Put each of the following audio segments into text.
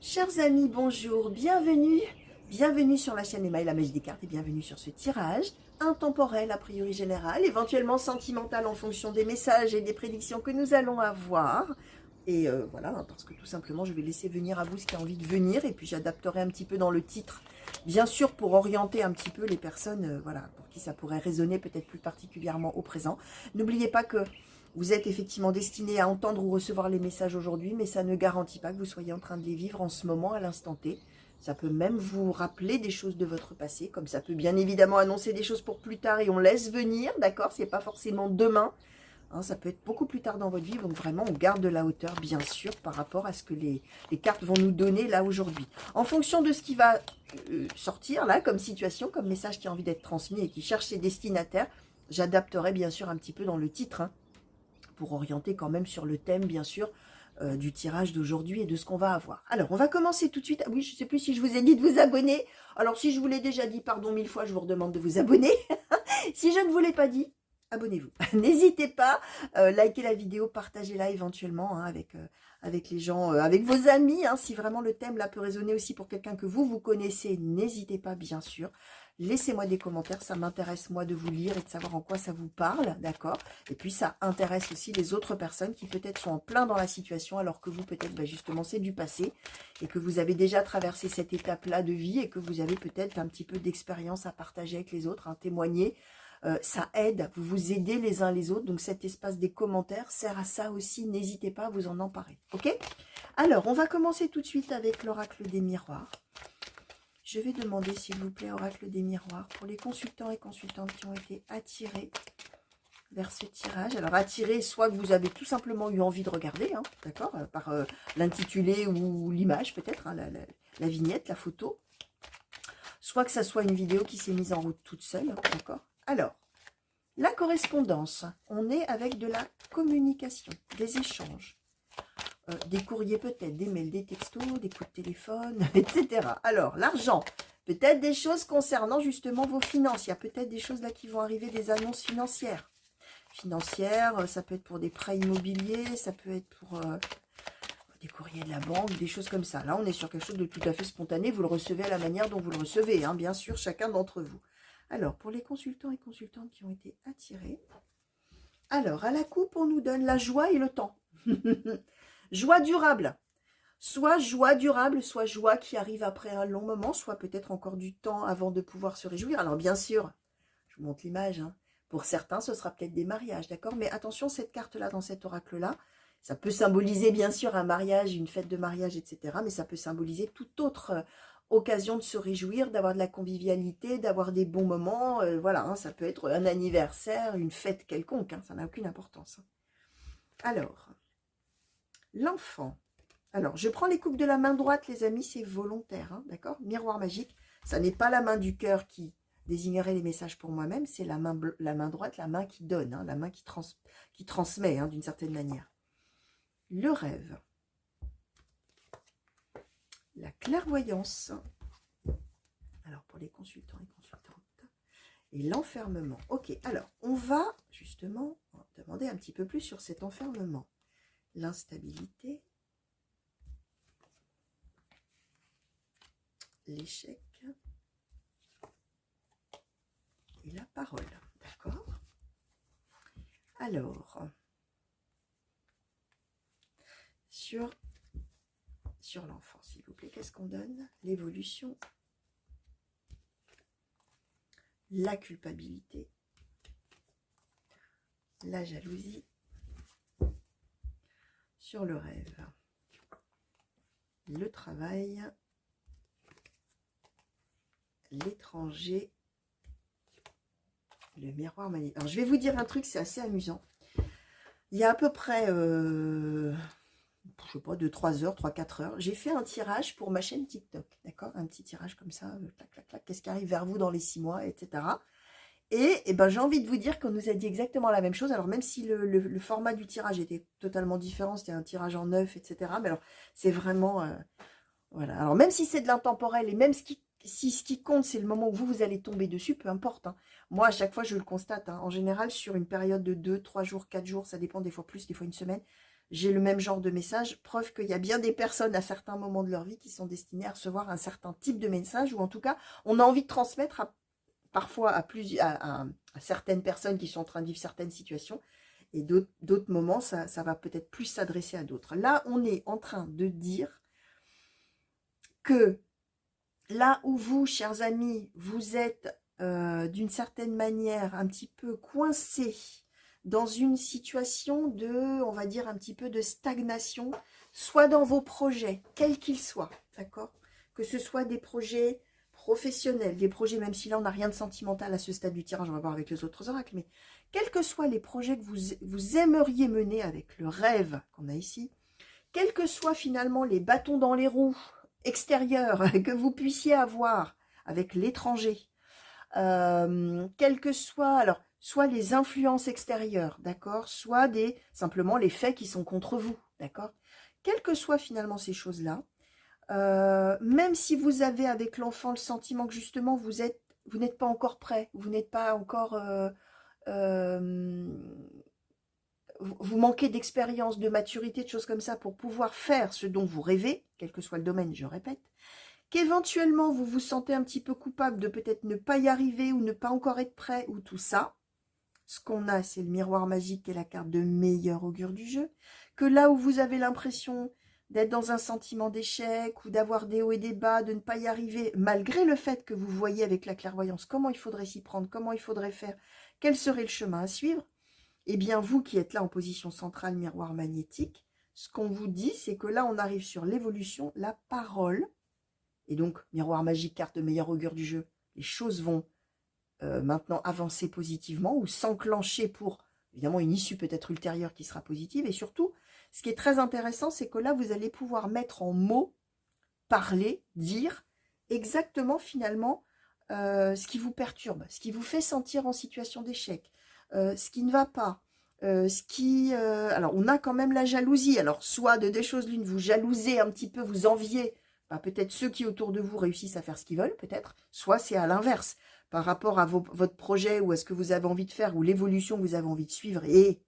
Chers amis, bonjour, bienvenue sur la chaîne Emma et la Mèche des cartes et bienvenue sur ce tirage intemporel a priori général, éventuellement sentimental en fonction des messages et des prédictions que nous allons avoir. Et voilà, parce que tout simplement je vais laisser venir à vous ce qui a envie de venir et puis j'adapterai un petit peu dans le titre, bien sûr pour orienter un petit peu les personnes, voilà, pour qui ça pourrait résonner peut-être plus particulièrement au présent. N'oubliez pas que vous êtes effectivement destiné à entendre ou recevoir les messages aujourd'hui, mais ça ne garantit pas que vous soyez en train de les vivre en ce moment, à l'instant T. Ça peut même vous rappeler des choses de votre passé, comme ça peut bien évidemment annoncer des choses pour plus tard et on laisse venir, d'accord? C'est pas forcément demain, hein, ça peut être beaucoup plus tard dans votre vie, donc vraiment on garde de la hauteur, bien sûr, par rapport à ce que les cartes vont nous donner là aujourd'hui. En fonction de ce qui va sortir là, comme situation, comme message qui a envie d'être transmis et qui cherche ses destinataires, j'adapterai bien sûr un petit peu dans le titre, hein, pour orienter quand même sur le thème, bien sûr, du tirage d'aujourd'hui et de ce qu'on va avoir. Alors, on va commencer tout de suite. Oui, je ne sais plus si je vous ai dit de vous abonner. Alors, si je vous l'ai déjà dit, pardon 1000 fois, je vous redemande de vous abonner. Si je ne vous l'ai pas dit, abonnez-vous. N'hésitez pas, likez la vidéo, partagez-la éventuellement, hein, avec les gens, avec vos amis. Hein, si vraiment le thème là peut résonner aussi pour quelqu'un que vous connaissez, n'hésitez pas, bien sûr. Laissez-moi des commentaires, ça m'intéresse moi de vous lire et de savoir en quoi ça vous parle, d'accord? Et puis ça intéresse aussi les autres personnes qui peut-être sont en plein dans la situation alors que vous peut-être justement c'est du passé et que vous avez déjà traversé cette étape-là de vie et que vous avez peut-être un petit peu d'expérience à partager avec les autres, hein, témoigner. Ça aide, vous vous aidez les uns les autres, donc cet espace des commentaires sert à ça aussi, n'hésitez pas à vous en emparer, ok? Alors, on va commencer tout de suite avec l'oracle des miroirs. Je vais demander, s'il vous plaît, oracle des miroirs, pour les consultants et consultantes qui ont été attirés vers ce tirage. Alors, attirés, soit que vous avez tout simplement eu envie de regarder, hein, d'accord, par l'intitulé ou l'image, peut-être, hein, la vignette, la photo. Soit que ça soit une vidéo qui s'est mise en route toute seule, d'accord. Alors, la correspondance, on est avec de la communication, des échanges. Des courriers peut-être, des mails, des textos, des coups de téléphone, etc. Alors, l'argent, peut-être des choses concernant justement vos finances. Il y a peut-être des choses là qui vont arriver, des annonces financières. Financières, ça peut être pour des prêts immobiliers, ça peut être pour des courriers de la banque, des choses comme ça. Là, on est sur quelque chose de tout à fait spontané. Vous le recevez à la manière dont vous le recevez, hein, bien sûr, chacun d'entre vous. Alors, pour les consultants et consultantes qui ont été attirés, alors, à la coupe, on nous donne la joie et le temps. Joie durable, soit joie durable, soit joie qui arrive après un long moment, soit peut-être encore du temps avant de pouvoir se réjouir. Alors bien sûr, je vous montre l'image, hein. Pour certains, ce sera peut-être des mariages, d'accord? Mais attention, cette carte-là, dans cet oracle-là, ça peut symboliser bien sûr un mariage, une fête de mariage, etc. Mais ça peut symboliser toute autre occasion de se réjouir, d'avoir de la convivialité, d'avoir des bons moments. Voilà, hein, ça peut être un anniversaire, une fête quelconque, hein, ça n'a aucune importance. Alors, l'enfant. Alors, je prends les coupes de la main droite, les amis, c'est volontaire, hein, d'accord? Miroir magique, ça n'est pas la main du cœur qui désignerait les messages pour moi-même, c'est la main droite, la main qui donne, hein, la main qui transmet, hein, d'une certaine manière. Le rêve. La clairvoyance. Alors, pour les consultants et consultantes. Et l'enfermement. Ok, alors, on va justement demander un petit peu plus sur cet enfermement. L'instabilité. L'échec et la parole, d'accord? Alors, sur l'enfant, s'il vous plaît, qu'est-ce qu'on donne? L'évolution, la culpabilité, la jalousie, sur le rêve, le travail, l'étranger, le miroir magnétique. Alors, je vais vous dire un truc, c'est assez amusant. Il y a à peu près, je sais pas, de 3 heures, 3-4 heures, j'ai fait un tirage pour ma chaîne TikTok, d'accord? Un petit tirage comme ça, clac, clac, clac, qu'est-ce qui arrive vers vous dans les 6 mois, etc. Et ben, j'ai envie de vous dire qu'on nous a dit exactement la même chose. Alors, même si le format du tirage était totalement différent, c'était un tirage en neuf, etc. Mais alors, c'est vraiment... voilà. Alors, même si c'est de l'intemporel et même ce qui compte, c'est le moment où vous allez tomber dessus, peu importe, hein. Moi, à chaque fois, je le constate, hein. En général, sur une période de 2, 3 jours, 4 jours, ça dépend, des fois plus, des fois une semaine, j'ai le même genre de message, preuve qu'il y a bien des personnes à certains moments de leur vie qui sont destinées à recevoir un certain type de message, ou en tout cas, on a envie de transmettre parfois à certaines personnes qui sont en train de vivre certaines situations, et d'autres moments, ça va peut-être plus s'adresser à d'autres. Là, on est en train de dire que là où vous, chers amis, vous êtes d'une certaine manière un petit peu coincés dans une situation de, on va dire, un petit peu de stagnation, soit dans vos projets, quels qu'ils soient, d'accord? Que ce soit des projets professionnels, des projets, même si là on n'a rien de sentimental à ce stade du tirage, on va voir avec les autres oracles, mais quels que soient les projets que vous aimeriez mener avec le rêve qu'on a ici, quels que soient finalement les bâtons dans les roues extérieurs que vous puissiez avoir avec l'étranger, quels que soient, alors, soit les influences extérieures, d'accord, soit simplement les faits qui sont contre vous, d'accord, quelles que soient finalement ces choses-là, même si vous avez avec l'enfant le sentiment que justement vous n'êtes pas encore prêt, vous n'êtes pas encore, vous manquez d'expérience, de maturité, de choses comme ça pour pouvoir faire ce dont vous rêvez, quel que soit le domaine, je répète, qu'éventuellement vous vous sentez un petit peu coupable de peut-être ne pas y arriver ou ne pas encore être prêt ou tout ça, ce qu'on a, c'est le miroir magique qui est la carte de meilleur augure du jeu, que là où vous avez l'impression d'être dans un sentiment d'échec ou d'avoir des hauts et des bas, de ne pas y arriver, malgré le fait que vous voyez avec la clairvoyance comment il faudrait s'y prendre, comment il faudrait faire, quel serait le chemin à suivre, eh bien vous qui êtes là en position centrale, miroir magnétique, ce qu'on vous dit, c'est que là on arrive sur l'évolution, la parole, et donc miroir magique, carte de meilleur augure du jeu, les choses vont maintenant avancer positivement ou s'enclencher pour, évidemment, une issue peut-être ultérieure qui sera positive. Et surtout, ce qui est très intéressant, c'est que là, vous allez pouvoir mettre en mots, parler, dire exactement finalement ce qui vous perturbe, ce qui vous fait sentir en situation d'échec, ce qui ne va pas, alors, on a quand même la jalousie. Alors, soit de deux choses l'une, vous jalousez un petit peu, vous enviez, bah, peut-être ceux qui autour de vous réussissent à faire ce qu'ils veulent, peut-être. Soit c'est à l'inverse, par rapport à votre projet ou à ce que vous avez envie de faire ou l'évolution que vous avez envie de suivre. Et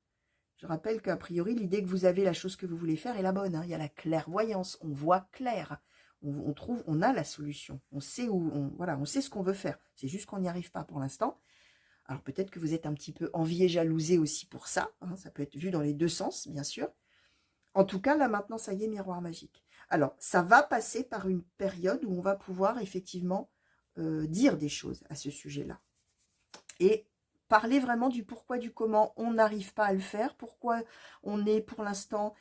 je rappelle qu'a priori, l'idée que vous avez la chose que vous voulez faire est la bonne. Hein. Il y a la clairvoyance, on voit clair. On trouve, on a la solution. On sait voilà, on sait ce qu'on veut faire. C'est juste qu'on n'y arrive pas pour l'instant. Alors peut-être que vous êtes un petit peu envié, jalousé aussi pour ça. Hein, ça peut être vu dans les deux sens, bien sûr. En tout cas, là maintenant, ça y est, miroir magique. Alors, ça va passer par une période où on va pouvoir effectivement dire des choses à ce sujet-là. Et parler vraiment du pourquoi, du comment on n'arrive pas à le faire, pourquoi on est pour l'instant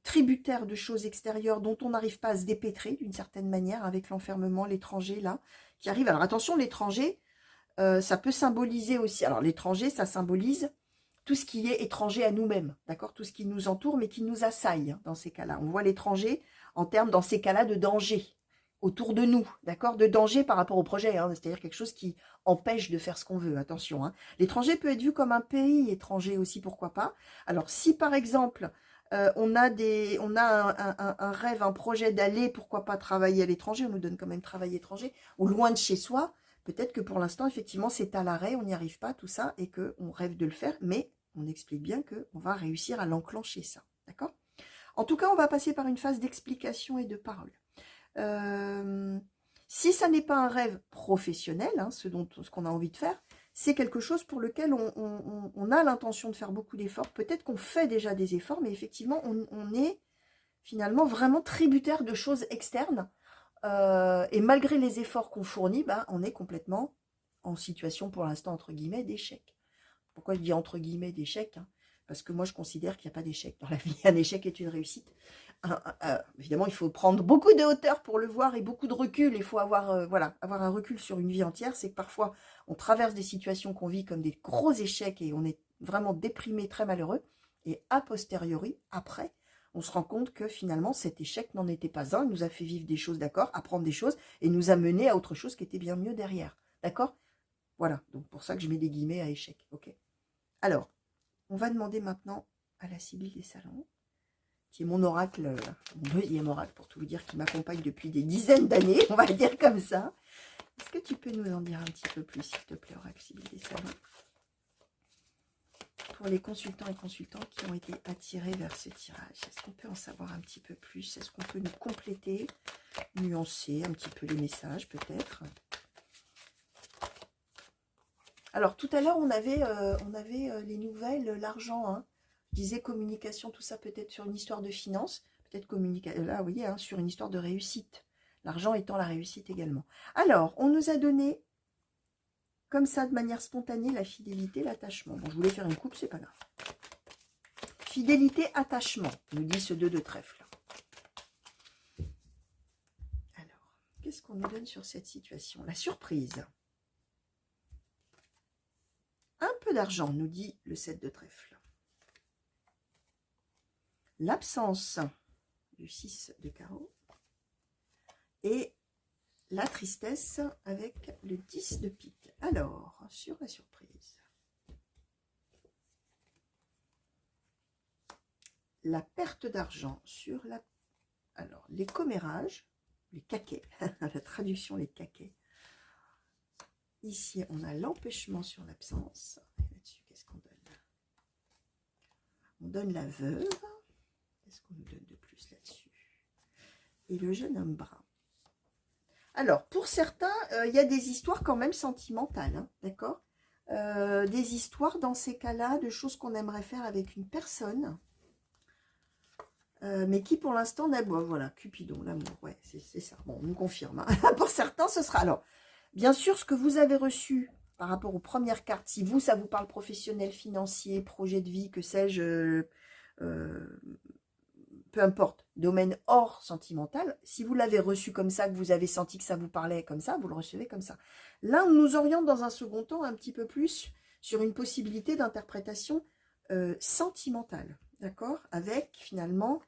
tributaire de choses extérieures dont on n'arrive pas à se dépêtrer d'une certaine manière avec l'enfermement, l'étranger là, qui arrive. Alors attention, l'étranger, ça peut symboliser aussi, alors l'étranger, ça symbolise tout ce qui est étranger à nous-mêmes, d'accord? Tout ce qui nous entoure, mais qui nous assaille, hein, dans ces cas-là. On voit l'étranger en termes, dans ces cas-là, de danger autour de nous, d'accord? De danger par rapport au projet, hein, c'est-à-dire quelque chose qui empêche de faire ce qu'on veut, attention. Hein. L'étranger peut être vu comme un pays étranger aussi, pourquoi pas? Alors, si par exemple, on a un rêve, un projet d'aller, pourquoi pas travailler à l'étranger, on nous donne quand même travail étranger, ou loin de chez soi, peut-être que pour l'instant, effectivement, c'est à l'arrêt, on n'y arrive pas, tout ça, et qu'on rêve de le faire, mais on explique bien qu'on va réussir à l'enclencher, ça. D'accord? En tout cas, on va passer par une phase d'explication et de parole. Si ça n'est pas un rêve professionnel, hein, ce qu'on a envie de faire, c'est quelque chose pour lequel on a l'intention de faire beaucoup d'efforts. Peut-être qu'on fait déjà des efforts, mais effectivement, on est finalement vraiment tributaire de choses externes. Et malgré les efforts qu'on fournit, bah, on est complètement en situation, pour l'instant, entre guillemets, d'échec. Pourquoi je dis entre guillemets d'échec, hein? Parce que moi, je considère qu'il n'y a pas d'échec dans la vie. Un échec est une réussite. Évidemment, il faut prendre beaucoup de hauteur pour le voir et beaucoup de recul. Il faut avoir, voilà, avoir un recul sur une vie entière. C'est que parfois, on traverse des situations qu'on vit comme des gros échecs et on est vraiment déprimé, très malheureux. Et a posteriori, après, on se rend compte que finalement, cet échec n'en était pas un. Il nous a fait vivre des choses, d'accord, apprendre des choses et nous a mené à autre chose qui était bien mieux derrière. D'accord? Voilà, donc pour ça que je mets des guillemets à échec. Ok. Alors, on va demander maintenant à la Sibylle des Salons, qui est mon oracle, mon deuxième oracle, pour tout vous dire, qui m'accompagne depuis des dizaines d'années, on va dire comme ça. Est-ce que tu peux nous en dire un petit peu plus, s'il te plaît, oracle Sibylle des Salons? pour les consultants et consultantes qui ont été attirés vers ce tirage? Est-ce qu'on peut en savoir un petit peu plus? Est-ce qu'on peut nous compléter, nuancer un petit peu les messages peut-être? Alors tout à l'heure on avait les nouvelles, l'argent, hein. Je disais communication, tout ça peut-être sur une histoire de finance, peut-être communication, là vous voyez, hein, sur une histoire de réussite. L'argent étant la réussite également. Alors, on nous a donné comme ça, de manière spontanée, la fidélité, l'attachement. Bon, je voulais faire une coupe, c'est pas grave. Fidélité, attachement, nous dit ce 2 de trèfle. Alors, qu'est-ce qu'on nous donne sur cette situation? La surprise. Un peu d'argent, nous dit le 7 de trèfle. L'absence du 6 de carreau. Et la tristesse avec le 10 de pique. Alors, sur la surprise. La perte d'argent sur la... Alors, les commérages, les caquets, la traduction, les caquets. Ici, on a l'empêchement sur l'absence. Là-dessus, qu'est-ce qu'on donne? On donne la veuve. Qu'est-ce qu'on nous donne de plus là-dessus? Et le jeune homme brun. Alors, pour certains, il y a des histoires quand même sentimentales, hein, d'accord? Des histoires dans ces cas-là, de choses qu'on aimerait faire avec une personne, mais qui pour l'instant n'a pas. Voilà, Cupidon, l'amour, ouais, c'est ça. Bon, on nous confirme. Hein. Pour certains, ce sera... Alors, bien sûr, ce que vous avez reçu par rapport aux premières cartes, si vous, ça vous parle professionnel, financier, projet de vie, que sais-je... peu importe, domaine hors sentimental, si vous l'avez reçu comme ça, que vous avez senti que ça vous parlait comme ça, vous le recevez comme ça. Là, on nous oriente dans un second temps un petit peu plus sur une possibilité d'interprétation sentimentale, d'accord? Avec finalement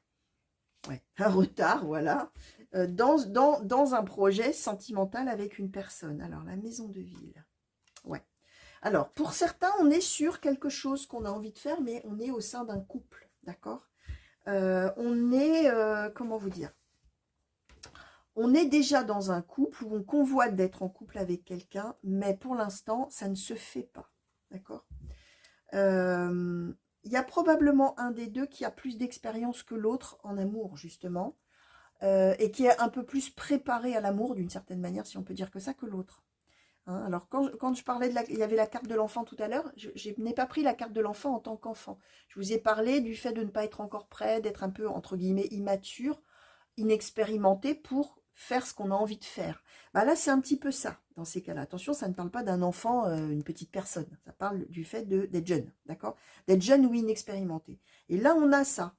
un retard, voilà, dans un projet sentimental avec une personne. Alors, la maison de ville, ouais. Alors, pour certains, on est sur quelque chose qu'on a envie de faire, mais on est au sein d'un couple, d'accord? On est, comment vous dire, on est déjà dans un couple où on convoite d'être en couple avec quelqu'un, mais pour l'instant, ça ne se fait pas, d'accord? Il y a probablement un des deux qui a plus d'expérience que l'autre en amour, justement, et qui est un peu plus préparé à l'amour, d'une certaine manière, si on peut dire que ça, que l'autre. Hein, alors, quand je parlais il y avait la carte de l'enfant tout à l'heure, je n'ai pas pris la carte de l'enfant en tant qu'enfant. Je vous ai parlé du fait de ne pas être encore prêt, d'être un peu, entre guillemets, immature, inexpérimenté pour faire ce qu'on a envie de faire. Bah là, c'est un petit peu ça, dans ces cas-là. Attention, ça ne parle pas d'un enfant, une petite personne. Ça parle du fait d'être jeune, d'accord? D'être jeune ou inexpérimenté. Et là, on a ça.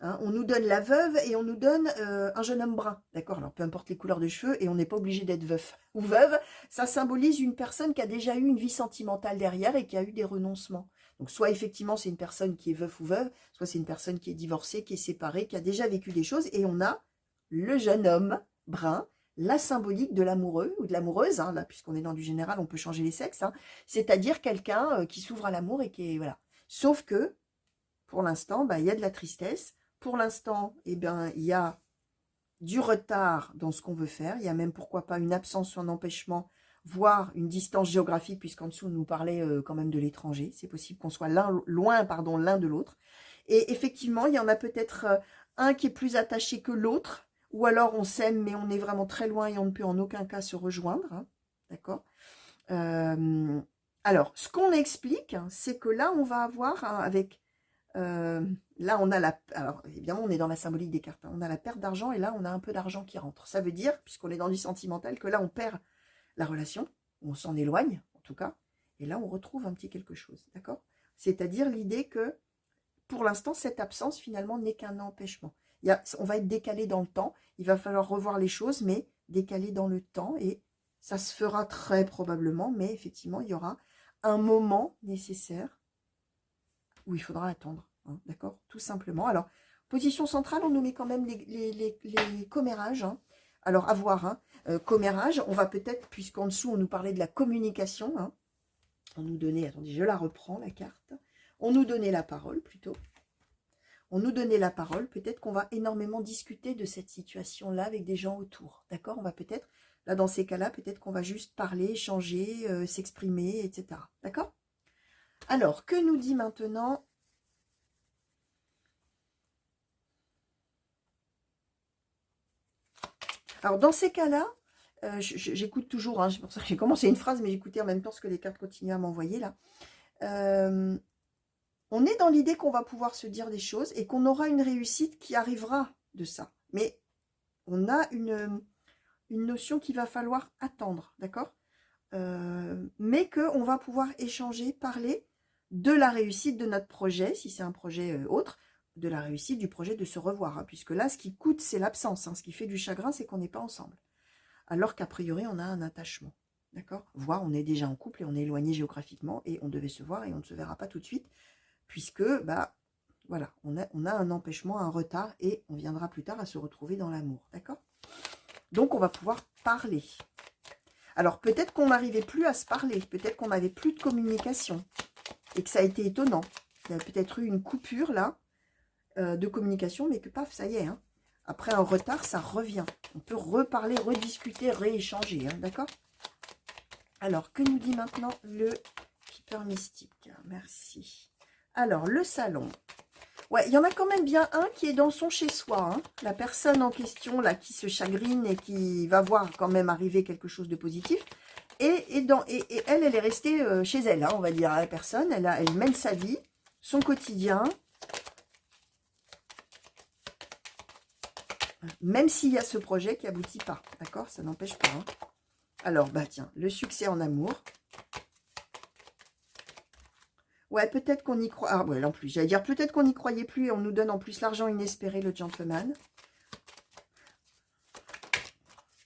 Hein, on nous donne la veuve et on nous donne un jeune homme brun. D'accord? Alors, peu importe les couleurs de cheveux, et on n'est pas obligé d'être veuf ou veuve. Ça symbolise une personne qui a déjà eu une vie sentimentale derrière et qui a eu des renoncements. Donc, soit effectivement, c'est une personne qui est veuf ou veuve, soit c'est une personne qui est divorcée, qui est séparée, qui a déjà vécu des choses. Et on a le jeune homme brun, la symbolique de l'amoureux ou de l'amoureuse. Hein, là, puisqu'on est dans du général, on peut changer les sexes. Hein, c'est-à-dire quelqu'un qui s'ouvre à l'amour et qui est... Voilà. Sauf que, pour l'instant, bah, il y a de la tristesse. Pour l'instant, eh ben, il y a du retard dans ce qu'on veut faire. Il y a même, pourquoi pas, une absence ou un empêchement, voire une distance géographique, puisqu'en dessous, on nous parlait quand même de l'étranger. C'est possible qu'on soit loin l'un de l'autre. Et effectivement, il y en a peut-être un qui est plus attaché que l'autre, ou alors on s'aime, mais on est vraiment très loin et on ne peut en aucun cas se rejoindre. Hein, d'accord? Alors, ce qu'on explique, c'est que là, on va avoir, hein, avec... là, on a alors, évidemment, on est dans la symbolique des cartes. Hein. On a la perte d'argent et là, on a un peu d'argent qui rentre. Ça veut dire, puisqu'on est dans du sentimental, que là, on perd la relation. On s'en éloigne, en tout cas. Et là, on retrouve un petit quelque chose. D'accord? C'est-à-dire l'idée que, pour l'instant, cette absence, finalement, n'est qu'un empêchement. On va être décalé dans le temps. Il va falloir revoir les choses, mais décalé dans le temps. Et ça se fera très probablement. Mais effectivement, il y aura un moment nécessaire où il faudra attendre, hein, d'accord? Tout simplement. Alors, position centrale, on nous met quand même les commérages. Hein. Alors, à voir, hein, commérage, on va peut-être, puisqu'en dessous, on nous parlait de la communication. Hein, on nous donnait, attendez, je la reprends, la carte. On nous donnait la parole, plutôt. On nous donnait la parole. Peut-être qu'on va énormément discuter de cette situation-là avec des gens autour, d'accord? On va peut-être, là, dans ces cas-là, peut-être qu'on va juste parler, échanger, s'exprimer, etc., d'accord? Alors, que nous dit maintenant? Alors, dans ces cas-là, j'écoute toujours, hein, c'est pour ça que j'ai commencé une phrase, mais j'écoutais en même temps ce que les cartes continuent à m'envoyer là. On est dans l'idée qu'on va pouvoir se dire des choses et qu'on aura une réussite qui arrivera de ça. Mais on a une notion qu'il va falloir attendre, d'accord? Mais qu'on va pouvoir échanger, parler de la réussite de notre projet, si c'est un projet autre, de la réussite du projet de se revoir, hein, puisque là, ce qui coûte, c'est l'absence. Hein, ce qui fait du chagrin, c'est qu'on n'est pas ensemble. Alors qu'a priori, on a un attachement, d'accord? Voire, on est déjà en couple et on est éloigné géographiquement et on devait se voir et on ne se verra pas tout de suite, puisque, bah, voilà, on a un empêchement, un retard et on viendra plus tard à se retrouver dans l'amour, d'accord? Donc, on va pouvoir parler. Alors, peut-être qu'on n'arrivait plus à se parler, peut-être qu'on n'avait plus de communication et que ça a été étonnant. Il y a peut-être eu une coupure, là, de communication, mais que paf, ça y est, hein. Après un retard, ça revient. On peut reparler, rediscuter, rééchanger, hein, d'accord? Alors, que nous dit maintenant le Keeper mystique? Merci. Alors, le salon. Ouais, il y en a quand même bien un qui est dans son chez-soi. Hein. La personne en question, là, qui se chagrine et qui va voir quand même arriver quelque chose de positif. Et elle est restée chez elle, hein, on va dire, la personne. Elle mène sa vie, son quotidien. Même s'il y a ce projet qui n'aboutit pas. D'accord? Ça n'empêche pas. Hein. Alors, bah tiens, le succès en amour. Ouais, peut-être qu'on y croit. Ah, ouais, en plus, j'allais dire, peut-être qu'on n'y croyait plus et on nous donne en plus l'argent inespéré, le gentleman.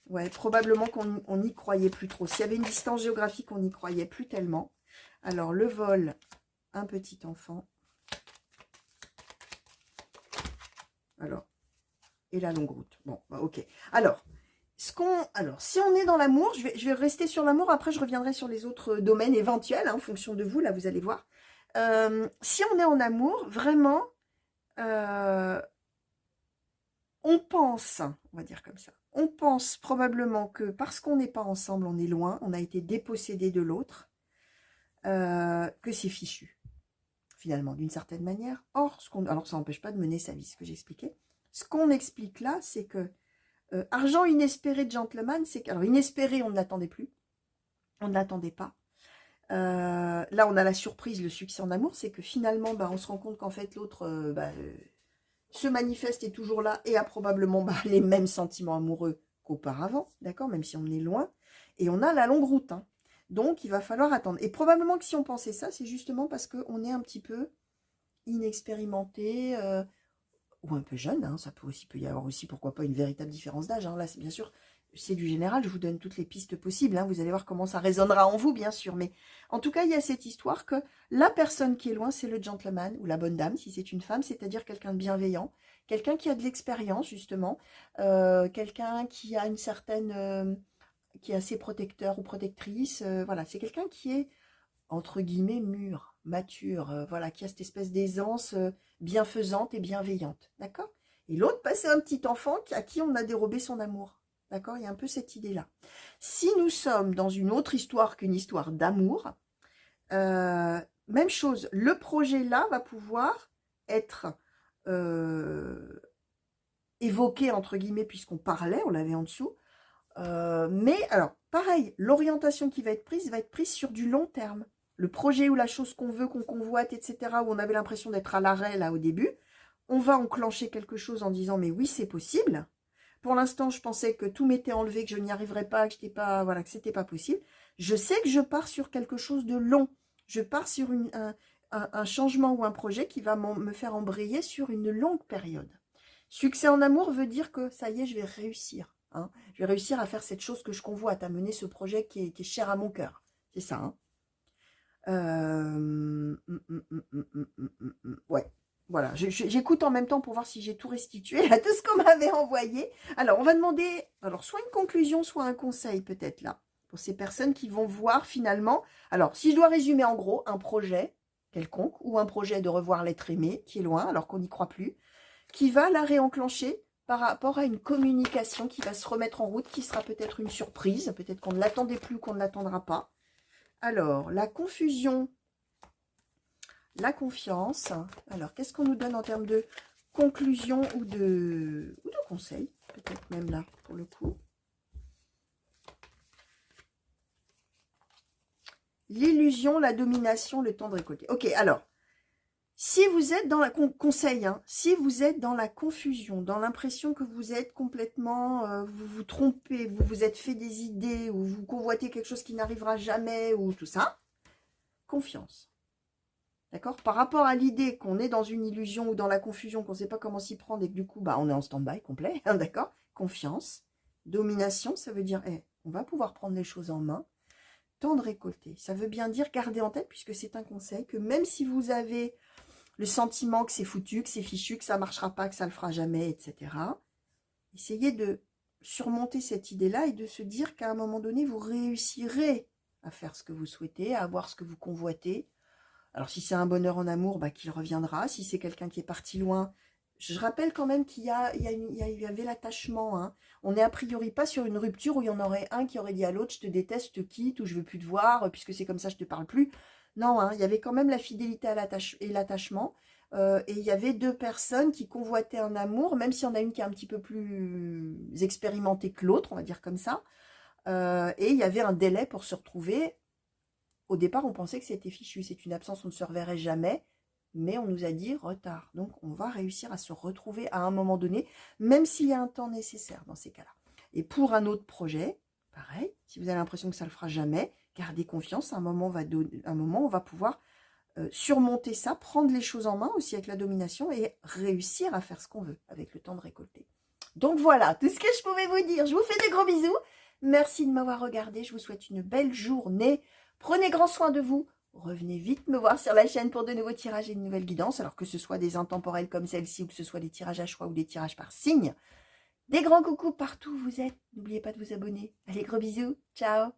Ouais, probablement qu'on n'y croyait plus trop. S'il y avait une distance géographique, on n'y croyait plus tellement. Alors, le vol, un petit enfant. Alors, et la longue route. Bon, bah, ok. Alors, si on est dans l'amour, je vais rester sur l'amour. Après, je reviendrai sur les autres domaines éventuels, hein, en fonction de vous. Là, vous allez voir. Si on est en amour, vraiment, on pense, on va dire comme ça, on pense probablement que parce qu'on n'est pas ensemble, on est loin, on a été dépossédé de l'autre, que c'est fichu, finalement, d'une certaine manière. Or, alors ça n'empêche pas de mener sa vie, ce que j'expliquais. Ce qu'on explique là, c'est que argent inespéré de gentleman, c'est que, alors inespéré, on ne l'attendait plus, on ne l'attendait pas. Là, on a la surprise, le succès en amour, c'est que finalement, bah, on se rend compte qu'en fait, l'autre se manifeste, est toujours là et a probablement les mêmes sentiments amoureux qu'auparavant, d'accord, même si on est loin. Et on a la longue route, hein. Donc, il va falloir attendre. Et probablement que si on pensait ça, c'est justement parce qu'on est un petit peu inexpérimenté ou un peu jeune. Hein. Ça peut y avoir aussi, pourquoi pas, une véritable différence d'âge. Hein. Là, c'est bien sûr... C'est du général, je vous donne toutes les pistes possibles, hein, vous allez voir comment ça résonnera en vous, bien sûr. Mais en tout cas, il y a cette histoire que la personne qui est loin, c'est le gentleman ou la bonne dame, si c'est une femme, c'est-à-dire quelqu'un de bienveillant, quelqu'un qui a de l'expérience, justement, quelqu'un qui a une certaine... qui est assez protecteur ou protectrice. Voilà, c'est quelqu'un qui est, entre guillemets, mûr, mature, voilà, qui a cette espèce d'aisance bienfaisante et bienveillante, d'accord? Et l'autre, bah, c'est un petit enfant à qui on a dérobé son amour. D'accord? Il y a un peu cette idée-là. Si nous sommes dans une autre histoire qu'une histoire d'amour, même chose, le projet-là va pouvoir être évoqué, entre guillemets, puisqu'on parlait, on l'avait en dessous. Mais, alors, pareil, l'orientation qui va être prise sur du long terme. Le projet ou la chose qu'on veut, qu'on convoite, etc., où on avait l'impression d'être à l'arrêt, là, au début, on va enclencher quelque chose en disant, mais oui, c'est possible. Pour l'instant, je pensais que tout m'était enlevé, que je n'y arriverais pas, que voilà, que c'était pas possible. Je sais que je pars sur quelque chose de long. Je pars sur un changement ou un projet qui va me faire embrayer sur une longue période. Succès en amour veut dire que ça y est, je vais réussir. Hein. Je vais réussir à faire cette chose que je convoite, à mener ce projet qui est cher à mon cœur. C'est ça. Hein. Ouais. Voilà, j'écoute en même temps pour voir si j'ai tout restitué à tout ce qu'on m'avait envoyé. Alors, on va demander soit une conclusion, soit un conseil peut-être là, pour ces personnes qui vont voir finalement. Alors, si je dois résumer en gros, un projet quelconque, ou un projet de revoir l'être aimé, qui est loin, alors qu'on n'y croit plus, qui va la réenclencher par rapport à une communication qui va se remettre en route, qui sera peut-être une surprise, peut-être qu'on ne l'attendait plus, qu'on ne l'attendra pas. Alors, la confusion... la confiance. Alors, qu'est-ce qu'on nous donne en termes de conclusion ou de conseil? Peut-être même là, pour le coup. L'illusion, la domination, le temps de récolter. Ok, alors, si vous êtes dans la conseil, hein, si vous êtes dans la confusion, dans l'impression que vous êtes complètement, vous vous trompez, vous vous êtes fait des idées, ou vous convoitez quelque chose qui n'arrivera jamais, ou tout ça, confiance. D'accord? Par rapport à l'idée qu'on est dans une illusion ou dans la confusion, qu'on ne sait pas comment s'y prendre et que du coup, bah, on est en stand-by complet, hein, d'accord? Confiance. Domination, ça veut dire, on va pouvoir prendre les choses en main. Temps de récolter, ça veut bien dire, garder en tête, puisque c'est un conseil, que même si vous avez le sentiment que c'est foutu, que c'est fichu, que ça ne marchera pas, que ça ne le fera jamais, etc., essayez de surmonter cette idée-là et de se dire qu'à un moment donné, vous réussirez à faire ce que vous souhaitez, à avoir ce que vous convoitez. Alors, si c'est un bonheur en amour, bah, qu'il reviendra. Si c'est quelqu'un qui est parti loin, je rappelle quand même qu'il y avait l'attachement. Hein. On n'est a priori pas sur une rupture où il y en aurait un qui aurait dit à l'autre « je te déteste, je te quitte » ou « je veux plus te voir, puisque c'est comme ça, je te parle plus ». Non, hein, il y avait quand même la fidélité et l'attachement. Et il y avait deux personnes qui convoitaient un amour, même s'il y en a une qui est un petit peu plus expérimentée que l'autre, on va dire comme ça. Et il y avait un délai pour se retrouver. Au départ, on pensait que c'était fichu. C'est une absence, on ne se reverrait jamais. Mais on nous a dit retard. Donc, on va réussir à se retrouver à un moment donné, même s'il y a un temps nécessaire dans ces cas-là. Et pour un autre projet, pareil, si vous avez l'impression que ça ne le fera jamais, gardez confiance. À un moment, on va pouvoir surmonter ça, prendre les choses en main aussi avec la domination et réussir à faire ce qu'on veut avec le temps de récolter. Donc voilà, tout ce que je pouvais vous dire. Je vous fais des gros bisous. Merci de m'avoir regardé. Je vous souhaite une belle journée. Prenez grand soin de vous. Revenez vite me voir sur la chaîne pour de nouveaux tirages et de nouvelles guidances. Alors que ce soit des intemporels comme celle-ci ou que ce soit des tirages à choix ou des tirages par signe. Des grands coucous partout où vous êtes. N'oubliez pas de vous abonner. Allez, gros bisous. Ciao.